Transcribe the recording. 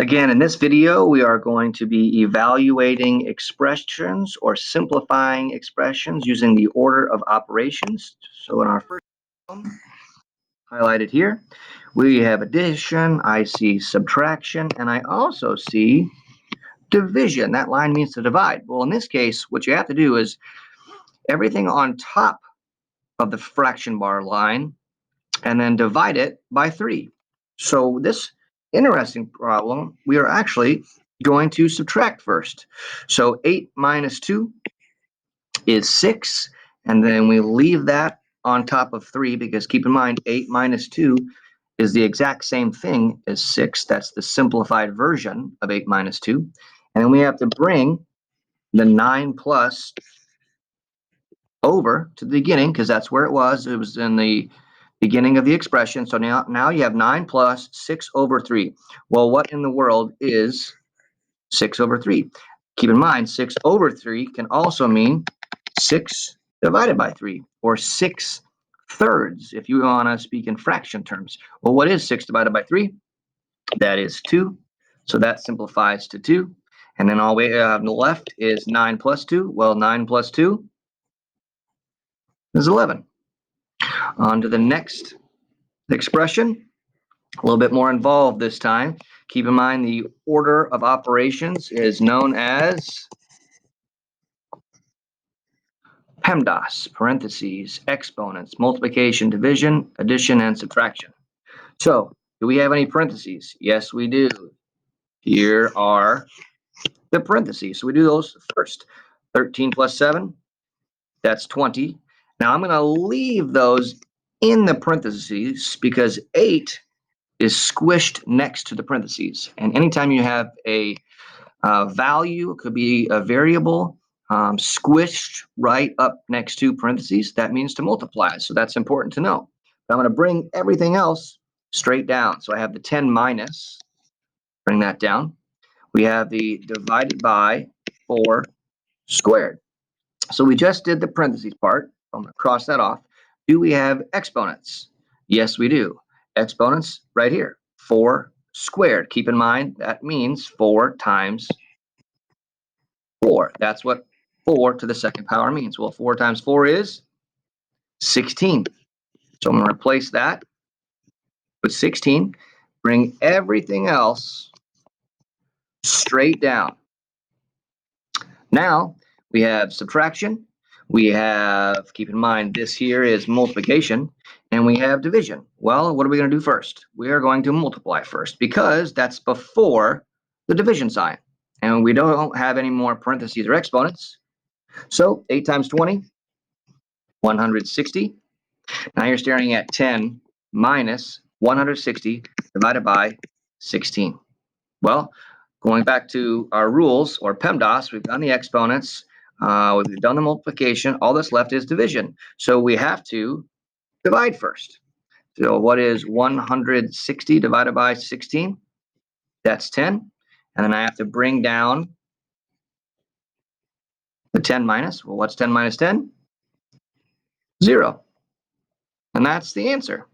Again, in this video, we are going to be evaluating expressions or simplifying expressions using the order of operations. So in our first column, highlighted here, we have addition, I see subtraction, and I also see division. That line means to divide. Well, in this case, what you have to do is everything on top of the fraction bar line and then divide it by 3. So this interesting problem, we are actually going to subtract first. So 8 minus 2 is 6, and then we leave that on top of 3 because keep in mind 8 minus 2 is the exact same thing as 6. That's the simplified version of 8 minus 2. And then we have to bring the 9 plus over to the beginning because that's where it was. It was in the beginning of the expression. So now you have 9 plus 6 over 3. Well, what in the world is 6 over 3? Keep in mind, 6 over 3 can also mean 6 divided by 3, or 6 thirds, if you want to speak in fraction terms. Well, what is 6 divided by 3? That is 2. So that simplifies to 2. And then all we have on the left is 9 plus 2. Well, 9 plus 2 is 11. On to the next expression, a little bit more involved this time. Keep in mind the order of operations is known as PEMDAS, parentheses, exponents, multiplication, division, addition, and subtraction. So, do we have any parentheses? Yes, we do. Here are the parentheses. So we do those first. 13 plus 7, that's 20. Now I'm going to leave those in the parentheses because 8 is squished next to the parentheses. And anytime you have a value, it could be a variable, squished right up next to parentheses, that means to multiply. So that's important to know. But I'm going to bring everything else straight down. So I have the 10 minus, bring that down. We have the divided by 4 squared. So we just did the parentheses part. I'm going to cross that off. Do we have exponents? Yes, we do. Exponents right here, 4 squared. Keep in mind that means 4 times 4. That's what 4 to the second power means. Well, 4 times 4 is 16. So I'm going to replace that with 16. Bring everything else straight down. Now we have subtraction. We have, keep in mind, this here is multiplication, and we have division. Well, what are we going to do first? We are going to multiply first because that's before the division sign. And we don't have any more parentheses or exponents. So 8 times 20, 160. Now you're staring at 10 minus 160 divided by 16. Well, going back to our rules, or PEMDAS, we've done the exponents, we've done the multiplication, all that's left is division. So we have to divide first. So what is 160 divided by 16? That's 10. And then I have to bring down the 10 minus. Well, what's 10 minus 10? 0. And that's the answer.